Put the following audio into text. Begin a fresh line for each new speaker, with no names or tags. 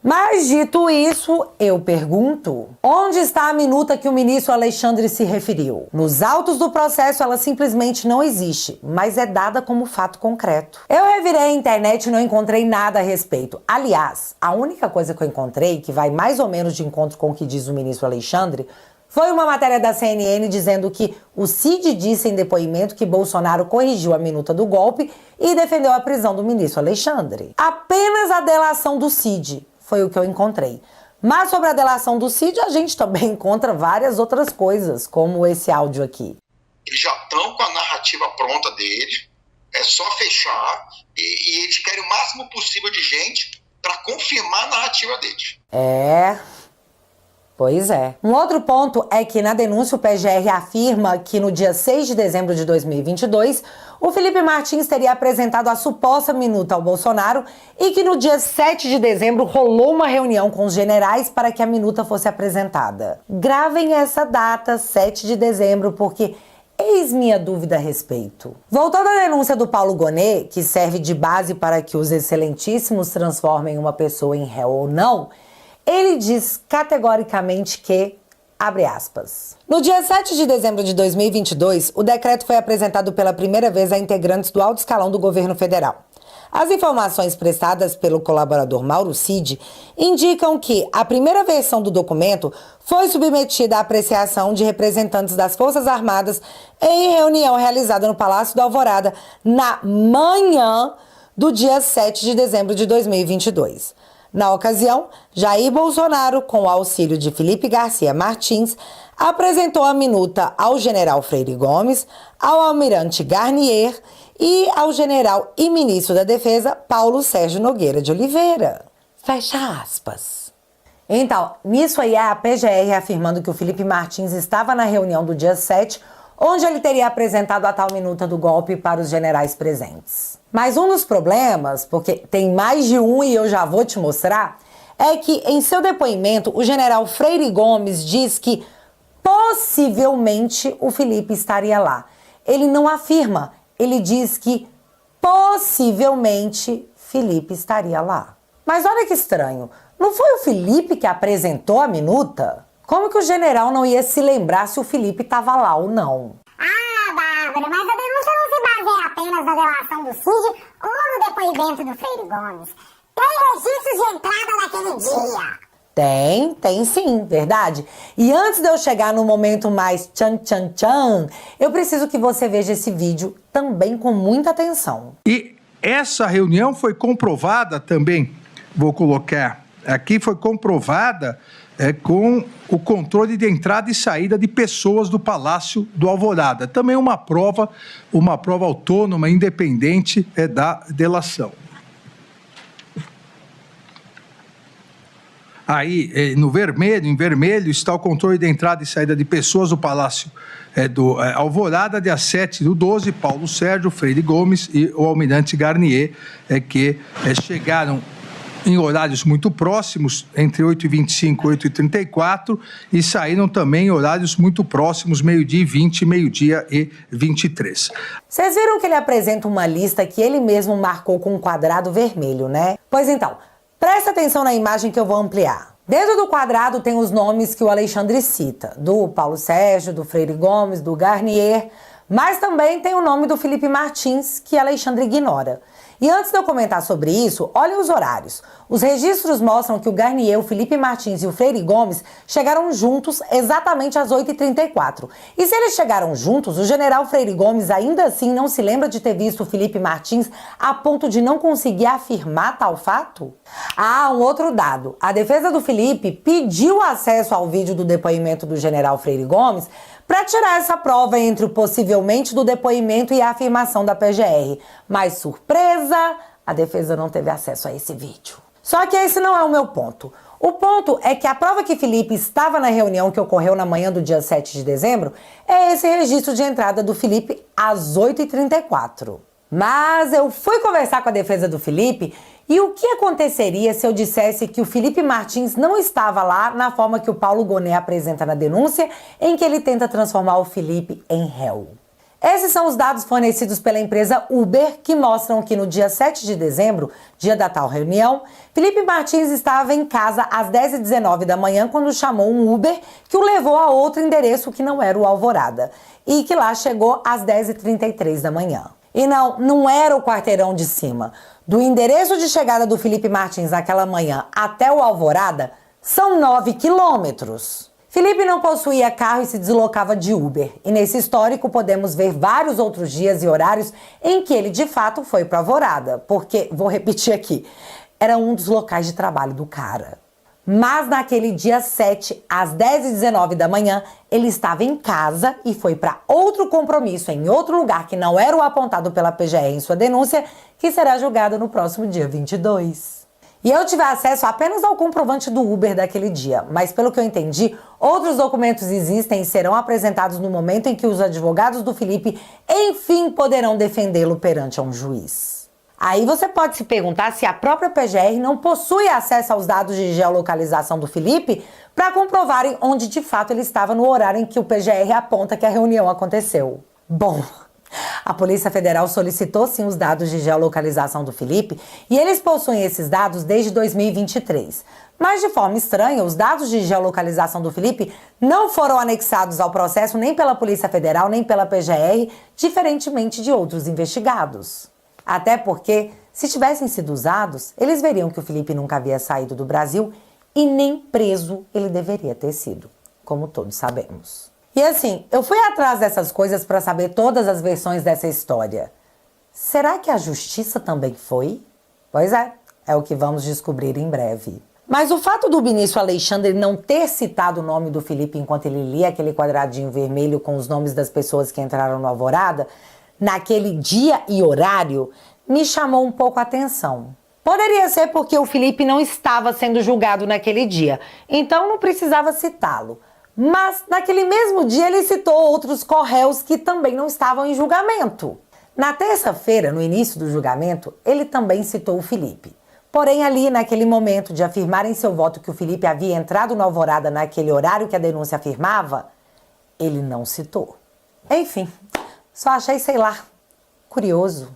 Mas dito isso, eu pergunto, onde está a minuta que o ministro Alexandre se referiu? Nos autos do processo ela simplesmente não existe, mas é dada como fato concreto. Eu revirei a internet e não encontrei nada a respeito. Aliás, a única coisa que eu encontrei, que vai mais ou menos de encontro com o que diz o ministro Alexandre, foi uma matéria da CNN dizendo que o Cid disse em depoimento que Bolsonaro corrigiu a minuta do golpe e defendeu a prisão do ministro Alexandre. Apenas a delação do Cid foi o que eu encontrei. Mas sobre a delação do Cid, a gente também encontra várias outras coisas, como esse áudio aqui.
Eles já estão com a narrativa pronta deles, é só fechar e eles querem o máximo possível de gente para confirmar a narrativa deles.
Pois é. Um outro ponto é que na denúncia o PGR afirma que no dia 6 de dezembro de 2022, o Felipe Martins teria apresentado a suposta minuta ao Bolsonaro e que no dia 7 de dezembro rolou uma reunião com os generais para que a minuta fosse apresentada. Gravem essa data, 7 de dezembro, porque eis minha dúvida a respeito. Voltando à denúncia do Paulo Gonet, que serve de base para que os excelentíssimos transformem uma pessoa em réu ou não, ele diz categoricamente que, abre aspas, no dia 7 de dezembro de 2022, o decreto foi apresentado pela primeira vez a integrantes do alto escalão do governo federal. As informações prestadas pelo colaborador Mauro Cid indicam que a primeira versão do documento foi submetida à apreciação de representantes das Forças Armadas em reunião realizada no Palácio da Alvorada na manhã do dia 7 de dezembro de 2022. Na ocasião, Jair Bolsonaro, com o auxílio de Felipe Garcia Martins, apresentou a minuta ao general Freire Gomes, ao almirante Garnier e ao general e ministro da Defesa Paulo Sérgio Nogueira de Oliveira. Fecha aspas. Então, nisso aí é a PGR afirmando que o Felipe Martins estava na reunião do dia 7, onde ele teria apresentado a tal minuta do golpe para os generais presentes. Mas um dos problemas, porque tem mais de um e eu já vou te mostrar, é que em seu depoimento o general Freire Gomes diz que possivelmente o Felipe estaria lá. Ele não afirma, ele diz que possivelmente Felipe estaria lá. Mas olha que estranho, não foi o Felipe que apresentou a minuta? Como que o general não ia se lembrar se o Felipe estava lá ou não?
Bárbara, mas a denúncia não se baseia apenas na delação do Cid ou no depoimento do Freire Gomes. Tem registros de entrada naquele dia.
Tem sim, verdade. E antes de eu chegar no momento mais tchan, eu preciso que você veja esse vídeo também com muita atenção.
E essa reunião foi comprovada também, vou colocar aqui, foi comprovada com o controle de entrada e saída de pessoas do Palácio do Alvorada. Também uma prova autônoma, independente da delação. Aí, em vermelho, está o controle de entrada e saída de pessoas do Palácio do Alvorada, dia 7/12, Paulo Sérgio, Freire Gomes e o almirante Garnier, que chegaram em horários muito próximos, entre 8h25 e 8h34, e saíram também em horários muito próximos, 12h20 e 12h23.
Vocês viram que ele apresenta uma lista que ele mesmo marcou com um quadrado vermelho, né? Pois então, presta atenção na imagem que eu vou ampliar. Dentro do quadrado tem os nomes que o Alexandre cita, do Paulo Sérgio, do Freire Gomes, do Garnier, mas também tem o nome do Felipe Martins, que Alexandre ignora. E antes de eu comentar sobre isso, olhem os horários. Os registros mostram que o Garnier, o Felipe Martins e o Freire Gomes chegaram juntos exatamente às 8h34. E se eles chegaram juntos, o general Freire Gomes ainda assim não se lembra de ter visto o Felipe Martins a ponto de não conseguir afirmar tal fato? Um outro dado. A defesa do Felipe pediu acesso ao vídeo do depoimento do general Freire Gomes para tirar essa prova entre o possivelmente do depoimento e a afirmação da PGR. Mas, surpresa, a defesa não teve acesso a esse vídeo. Só que esse não é o meu ponto. O ponto é que a prova que Felipe estava na reunião que ocorreu na manhã do dia 7 de dezembro é esse registro de entrada do Felipe às 8h34. Mas eu fui conversar com a defesa do Felipe e o que aconteceria se eu dissesse que o Felipe Martins não estava lá na forma que o Paulo Gonet apresenta na denúncia, em que ele tenta transformar o Felipe em réu? Esses são os dados fornecidos pela empresa Uber, que mostram que no dia 7 de dezembro, dia da tal reunião, Felipe Martins estava em casa às 10h19 da manhã quando chamou um Uber que o levou a outro endereço que não era o Alvorada e que lá chegou às 10h33 da manhã. E não era o quarteirão de cima. Do endereço de chegada do Felipe Martins naquela manhã até o Alvorada, são 9 quilômetros. Felipe não possuía carro e se deslocava de Uber. E nesse histórico podemos ver vários outros dias e horários em que ele de fato foi para Alvorada. Porque, vou repetir aqui, era um dos locais de trabalho do cara. Mas naquele dia 7, às 10h19 da manhã, ele estava em casa e foi para outro compromisso em outro lugar que não era o apontado pela PGR em sua denúncia, que será julgado no próximo dia 22. E eu tive acesso apenas ao comprovante do Uber daquele dia, mas pelo que eu entendi, outros documentos existem e serão apresentados no momento em que os advogados do Felipe, enfim, poderão defendê-lo perante um juiz. Aí você pode se perguntar se a própria PGR não possui acesso aos dados de geolocalização do Felipe para comprovarem onde de fato ele estava no horário em que o PGR aponta que a reunião aconteceu. Bom, a Polícia Federal solicitou sim os dados de geolocalização do Felipe e eles possuem esses dados desde 2023. Mas de forma estranha, os dados de geolocalização do Felipe não foram anexados ao processo nem pela Polícia Federal nem pela PGR, diferentemente de outros investigados. Até porque, se tivessem sido usados, eles veriam que o Felipe nunca havia saído do Brasil e nem preso ele deveria ter sido, como todos sabemos. E assim, eu fui atrás dessas coisas para saber todas as versões dessa história. Será que a justiça também foi? Pois é o que vamos descobrir em breve. Mas o fato do Benício Alexandre não ter citado o nome do Felipe enquanto ele lia aquele quadradinho vermelho com os nomes das pessoas que entraram no Alvorada, naquele dia e horário, me chamou um pouco a atenção. Poderia ser porque o Felipe não estava sendo julgado naquele dia, então não precisava citá-lo. Mas, naquele mesmo dia, ele citou outros corréus que também não estavam em julgamento. Na terça-feira, no início do julgamento, ele também citou o Felipe. Porém, ali, naquele momento de afirmar em seu voto que o Felipe havia entrado no Alvorada naquele horário que a denúncia afirmava, ele não citou. Enfim, só achei, sei lá, curioso.